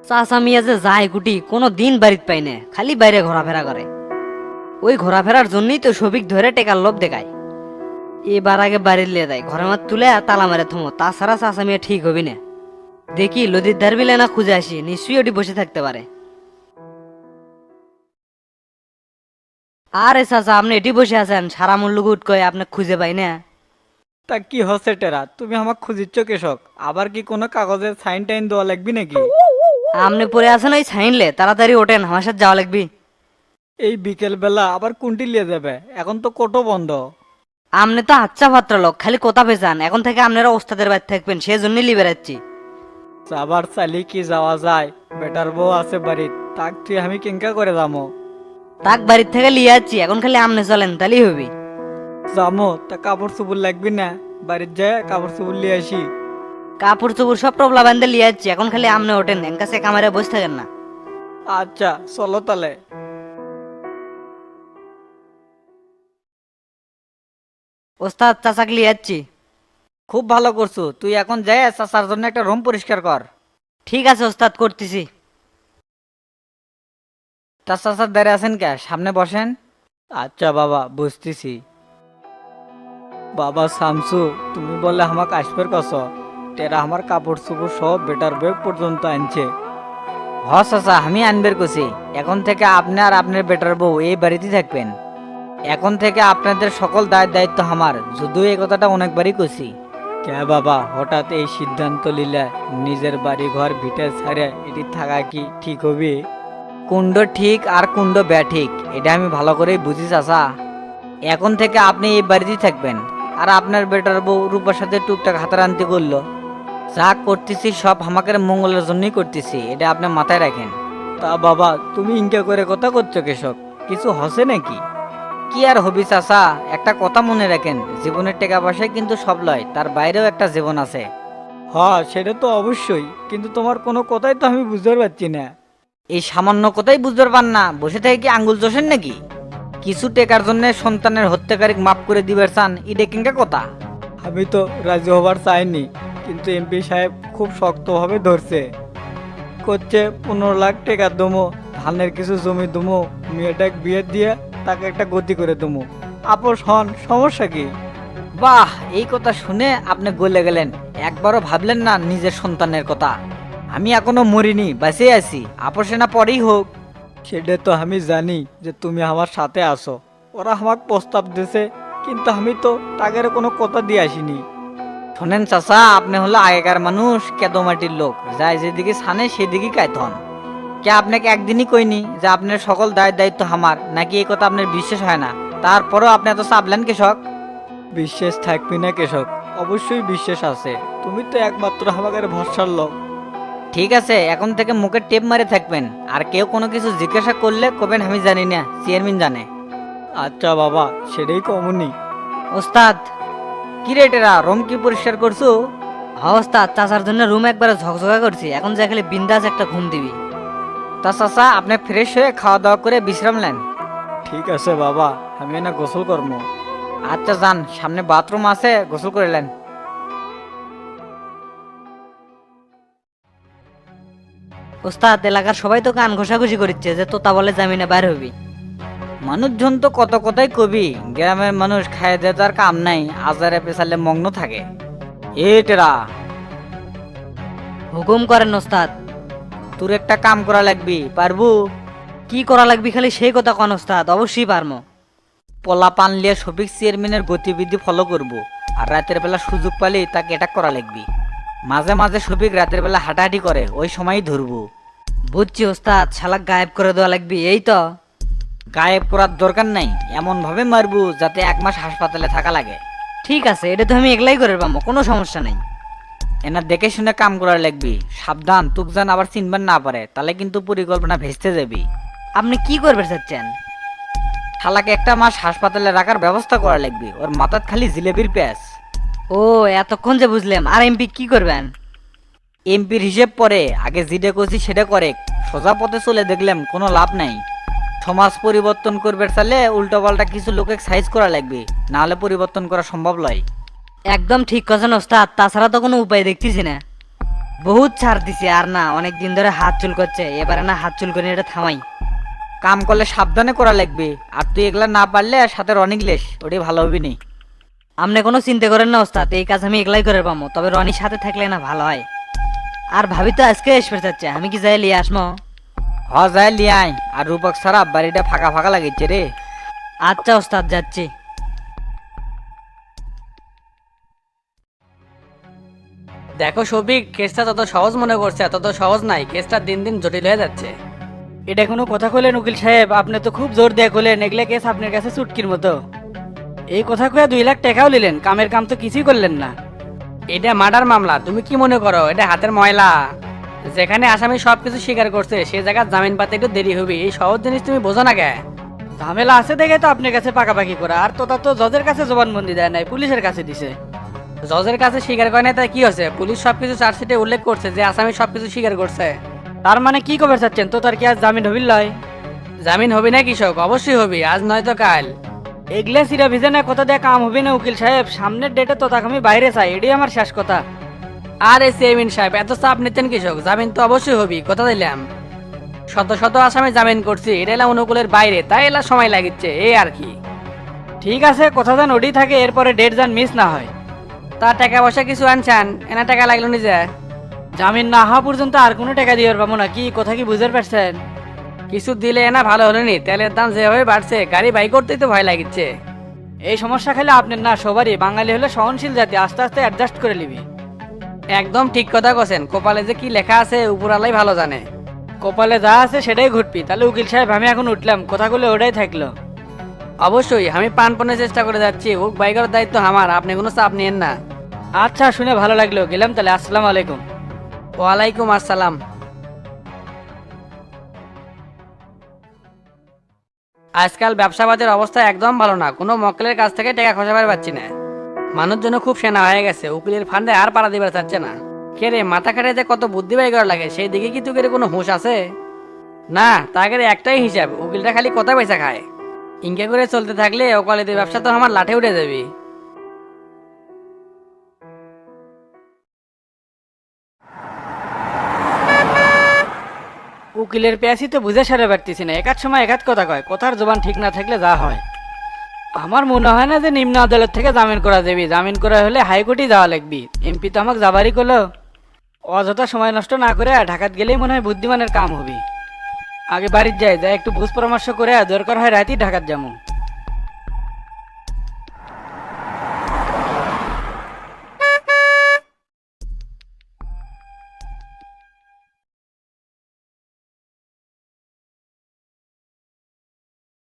চাচা মিয়া যে যায় গুটি কোনো দিন বাড়িতে পাই না, খালি বাইরে ঘোরাফেরা করে। ওই ঘোরাফেরার জন্যই তো সবিক ধরে টেকার লোভ দেখায়। এবার আগে বাড়ির লিয়ে দেয়, ঘরের মাঠ তুলে তালা মারে থমো, তাছাড়া চাচা মিয়া ঠিক হবি না। দেখি লদির ধার বিলে না খুঁজে আসি, নিশ্চয়ই ওটি বসে থাকতে পারে। আরে চাচা আপনি এটি বসে আছেন, সারা মূল্য গুট কয়ে আপনি খুঁজে পাই না। তা কি হচ্ছে টেরা, তুমি আমাকে খুঁজিচ্ছ কেশক? আবার কি কোনো কাগজে সাইন টাইন দেওয়া লাগবে নাকি? আপনি পরে আছেন ওই ছাইনলে, তাড়াতাড়ি ওঠেন, আমার সাথে যাওয়া লাগবি। এই বিকেল বেলা আবার কোনটি লিয়ে যাবে? এখন তো কোটো বন্ধ। আপনি তো আচ্ছা পাত্র লোক, খালি কথা পেঁচান। এখন থেকে আপনারা ওস্তাদের বাড়ি থাকবেন, সেজন্যই লিবে রাখছি। আবার চালি কি যাওয়া যায়? বেটার বউ আছে বাড়ির, তাক তুই আমি কেঙ্কা করে যাবো? তাক বাড়ির থেকে লিয়ে যাচ্ছি, এখন খালি আপনি চলেন, তাহলেই হবি। যাবো তা কাপড় চুপড় লাগবি না? বাড়ির যায় কাপড় চুপড় লিয়ে আসি। কাপড় চোপড় সব টপলা বান্ধে লিয়ে যাচ্ছি, এখন খালি আপনি ওঠেন, কাছে কামারে বসে থাকেন না। আচ্ছা চলো তাহলে। ওস্তাদ চাচাক লিয়ে যাচ্ছি। খুব ভালো করছো, তুই এখন যাই চাচার জন্য একটা রুম পরিষ্কার কর। ঠিক আছে ওস্তাদ, করতেছি। তা চাচার দাঁড়িয়ে আছেন কে, সামনে বসেন। আচ্ছা বাবা বুঝতেছি। বাবা শামসু, তুমি বলে আমাকে আসবে কস? তেরা আমার কাপড় চোপড় সব বেটার বেগ পর্যন্ত আনছে। হ চাচা, আমি আনবের কছি। এখন থেকে আপনি আর আপনার বেটার বউ এই বাড়িতে থাকবেন। এখন থেকে আপনাদের সকল দায়িত্ব আমার, যদিও এই কথাটা অনেকবারই কছি। কে বাবা হঠাৎ এই সিদ্ধান্ত নিলে? নিজের বাড়ি ঘর ভিটে ছাড়ে এটি থাকা কি ঠিক হবে? কুণ্ড ঠিক আর কুণ্ড ব্যাঠিক, এটা আমি ভালো করেই বুঝি চাচা। এখন থেকে আপনি এই বাড়িতেই থাকবেন, আর আপনার বেটার বউ রূপার সাথে টুকটাক হাতারান্তি করলো। যা করতেছি সব আমাকে মঙ্গলের জন্যই করতেছি, এটা আপনি মাথায় রাখেন। তা বাবা তুমি ইনকা করে কথা করছো কেশক, কিছু হসে নাকি? কি আর হবি চাচা, একটা কথা মনে রাখেন, জীবনের টাকা পয়সায় কিন্তু সব লয়, তার বাইরেও একটা জীবন আছে। হ্যাঁ সেটা তো অবশ্যই, কিন্তু তোমার কোনো কথাই তো আমি বুঝতে পারছি না। এই সামান্য কথাই বুঝতে পার না? বসে থেকে কি আঙ্গুল চষেন নাকি? কিছু টেকার জন্য সন্তানের হত্যাকারী মাফ করে দিবার চান, এটা কিংকা কথা? আমি তো রাজি হবার চাইনি, কিন্তু এমপি সাহেব খুব শক্তভাবে ধরছে। করছে 15 লাখ টাকা দমো, ধানের কিছু জমি দমো, মেয়েটাকে বিয়ে দিয়ে তাকে একটা গতি করে দমো। আপোষ হন, সমস্যা কি? বাহ, এই কথা শুনে আপনি গলে গেলেন। একবারও ভাবলেন না নিজের সন্তানের কথা? আমি এখনো মরিনি, বেঁচে আছি, আপোষে না পরেই হোক। সেটা তো আমি জানি যে তুমি আমার সাথে আছো। ওরা আমাকে প্রস্তাব দিয়েছে, কিন্তু আমি তো তাদের কোনো কথা দিয়ে আসিনি। শোনেন চাচা, আপনি হলো আগেকার মানুষ, কেদো মাটির লোক, যায় যেদিকে ছানে সেদিকে কায়তন। কে আপনাকে একদিনই কইনি যে আপনার সকল দায়িত্ব আমার? নাকি এই কথা আপনার বিশ্বাস হয় না? তারপরও আপনি এত চাপলেন কেশক। বিশ্বাস থাকবি না কেশক? অবশ্যই বিশ্বাস আছে, তুমি তো একমাত্র আমাদের ভরসার লোক। ঠিক আছে, এখন থেকে মুখে টেপ মারে থাকবেন, আর কেউ কোনো কিছু জিজ্ঞাসা করলে কবেন আমি জানি না, চেয়ারম্যান জানে। আচ্ছা বাবা, সেটাই কমনি। ওস্তাদ। কি রেটেরা রুম কি পরিষ্কার করছো? হ্যাঁ ওস্তাদ, চাচার জন্য রুম একবারে ঝকঝকা করছি, এখন যা খালি বিন্দাস একটা ঘুম দিবি। তা চাচা আপনি ফ্রেশ হয়ে খাওয়া দাওয়া করে বিশ্রাম নেন। ঠিক আছে বাবা, আমি না গোসল করবো। আচ্ছা যান, সামনে বাথরুম আছে, গোসল করে নেন। ওস্তাদ, এলাকার সবাই তো কান ঘষাঘষি করছে যে তোতা বলে জামিনে বাইর হবি। মানুষজন তো কত কথাই কবি, গ্রামের মানুষ খায় দেয়, তার কাম নাই, আজারে পেছালে মগ্ন থাকে। এটেরা হুকুম করেন ওস্তাদ। তোর একটা কাম করা লাগবি, পারবু? কি করা লাগবে খালি সেই কথা কন ওস্তাদ, অবশ্যই পারমো। পলা পান লিয়ে শফিক চেয়ারম্যানের গতিবিধি ফলো করব, আর রাতের বেলা সুযোগ পালি তাকে অ্যাটাক করা লাগবি। মাঝে মাঝে শফিক রাতের বেলা হাঁটাহাঁটি করে, ওই সময়ই ধরবো। বুঝছি ওস্তাদ, শালাক গায়েব করে দেওয়া লাগবে, এই তো। গায়েব করার দরকার নাই, এমন ভাবে মারবো যাতে 1 মাস হাসপাতালে থাকা লাগে। ঠিক আছে, এটা তো আমি একলাই করে পাবো, কোনো সমস্যা নেই। এনা দেখে শুনে কাম করার লাগবি, সাবধান তুক যেন আবার চিনবার না পারে, তাহলে কিন্তু পরিকল্পনা ভেস্তে যাবি। আপনি কি করবে চাচ্ছেন? শালাকে 1 মাস হাসপাতালে রাখার ব্যবস্থা করা লাগবে, ওর মাথাত খালি জিলেবির প্যাঁচ। ও এতক্ষণ যে বুঝলাম, আর এমপি কি করবেন? এমপির হিসেব পরে, আগে যেটা করছি সেটা করে। সোজা পথে চলে দেখলাম কোনো লাভ নাই। সমাজ পরিবর্তন করবে চাইলে উল্টোপাল্টা কিছু লোকে সাইজ করা লাগবে, না হলে পরিবর্তন করা সম্ভব নয়। একদম ঠিক কথা ওস্তাদ, তাছাড়া তো কোনো উপায় দেখতেছি না। বহুত ছাড় দিছি আর না, অনেক দিন ধরে হাত চুল করছে, এবারে না হাত চুল করে এটা থামাই। কাম করলে সাবধানে করা লাগবে, আর তুই এগুলা না পারলে আর সাথে রনিক লেস, ওটাই ভালো হবে নি। আপনি কোনো চিন্তা করেন না ওস্তাদ, এই কাজ আমি একলাই করে পাবো, তবে রনির সাথে থাকলে না ভালো হয়। আর ভাবি তো আজকে আসবে চাচ্ছে, আমি কি যাই লিয়ে আসমো? হ যায় লিয়াই, আর রূপক ছাড়া বাড়িটা ফাঁকা ফাঁকা লাগিচ্ছে রে। আচ্ছা ওস্তাদ, যাচ্ছি। দেখো শফিক, কেসটা তত সহজ মনে করছে, তত সহজ নাই, কেসটা দিন দিন জটিল হয়ে যাচ্ছে। এটা কোনো কথা কইলেন উকিল সাহেব? আপনি তো খুব জোর দিয়ে কইলেন এগুলা কেস আপনার কাছে চুটকির মতো। এই কথা কয়ে 2 লাখ টাকাও নিলেন, কামের কাম তো কিছুই করলেন না। এটা মার্ডার মামলা, তুমি কি মনে করো এটা হাতের ময়লা? যেখানে আসামি সবকিছু স্বীকার করছে সে জায়গায় জামিন পাতে একটু দেরি হবে, এই সহজ জিনিস তুমি বোঝো না কে? ঝামেলা আছে দেখে তো আপনার কাছে পাকাপাকি করা, আর তো তা তো জজের কাছে জবানবন্দি দেয় নাই, পুলিশের কাছে দিছে। জজের কাছে স্বীকার করে না তাই কি হচ্ছে? পুলিশ সবকিছু চার্জশিটে উল্লেখ করছে যে আসামি সবকিছু স্বীকার করছে। তার মানে কি খবর চাচ্ছেন? তো তার কি আজ জামিন হবিল লয়? জামিন হবে না কৃষক? অবশ্যই হবে, আজ নয়তো কাল। এগুলা সিরা ভিজে না কথা দিয়ে কাম হবে না উকিল সাহেব, সামনের ডেটে তো তাকে আমি বাইরে চাই, এটাই আমার শেষ কথা। আরে চেয়ারম্যান সাহেব, এত চাপ নিচ্ছেন কৃষক? জামিন তো অবশ্যই হবে, কথা দিলাম। শত শত আসামি জামিন করছি, এটা এলাম অনুকূলের বাইরে, তাই এলা সময় লাগিচ্ছে, এই আর কি। ঠিক আছে, কথা যান ওটাই থাকে, এরপরে ডেট যান মিস না হয়। তা টাকা পয়সা কিছু আনছান? এনা টাকা লাগলো নিজে। জামিন না হওয়া পর্যন্ত আর কোনো টাকা দিয়ে পাবো না, কি কথা কি বুঝতে পারছেন? কিছু দিলে এনা ভালো হলো নি, তেলের দাম যেভাবে বাড়ছে গাড়ি বাই করতেই তো ভয় লাগিচ্ছে। এই সমস্যা খেলে আপনার না, সবারই। বাঙালি হলে সহনশীল জাতি, আস্তে আস্তে অ্যাডজাস্ট করে নিবি। একদম ঠিক কথা কছেন, কপালে যে কি লেখা আছে উপরালাই ভালো জানে। কপালে যা আছে সেটাই ঘটবি। তাহলে উকিল সাহেব আমি এখন উঠলাম, কথাগুলো ওটাই থাকলো। অবশ্যই আমি প্রাণপণে চেষ্টা করে যাচ্ছি, ওক বাই করার দায়িত্ব আমার, আপনি কোনো চাপ নিয়েন না। আচ্ছা, শুনে ভালো লাগলো, গেলাম তাহলে। আসসালামু আলাইকুম। ওয়ালাইকুম আসসালাম। আজকাল ব্যবসাবাদের অবস্থা একদম ভালো না, কোনো মক্কেলের কাছ থেকে টাকা খসাবার পাচ্ছি না। মানুষজন খুব সেনা হয়ে গেছে, উকিলের ফান্ডে আর পাড়া দিবার চাচ্ছে না। কে রে, মাথা খাটে যে কত বুদ্ধি বাই করা লাগে, সেই দিকে কি তোকে কোনো হুঁশ আছে? না, তাকে একটাই হিসাব, উকিলটা খালি কথা পয়সা খায়। ইনকে করে চলতে থাকলে ওকালতির ব্যবসা তো আমার লাঠে উঠে যাবে। উকিলের পেয়াসি তো বুঝে সারে পারতেছি না, একাত সময় একাত কথা কয়, কথার জবান ঠিক না থাকলে যা হয়। আমার মনে হয় না যে নিম্ন আদালত থেকে জামিন করা যাবে, জামিন করা হলে হাইকোর্টে যাওয়া লাগবে। এমপি তো আমাকে যাবারই করলো। অযথা সময় নষ্ট না করে ঢাকাত গেলেই মনে হয় বুদ্ধিমানের কাম হবে। আগে বাড়ির যাই একটু বুঝ পরামর্শ করে, দরকার হয় রাতেই ঢাকাত যাবো।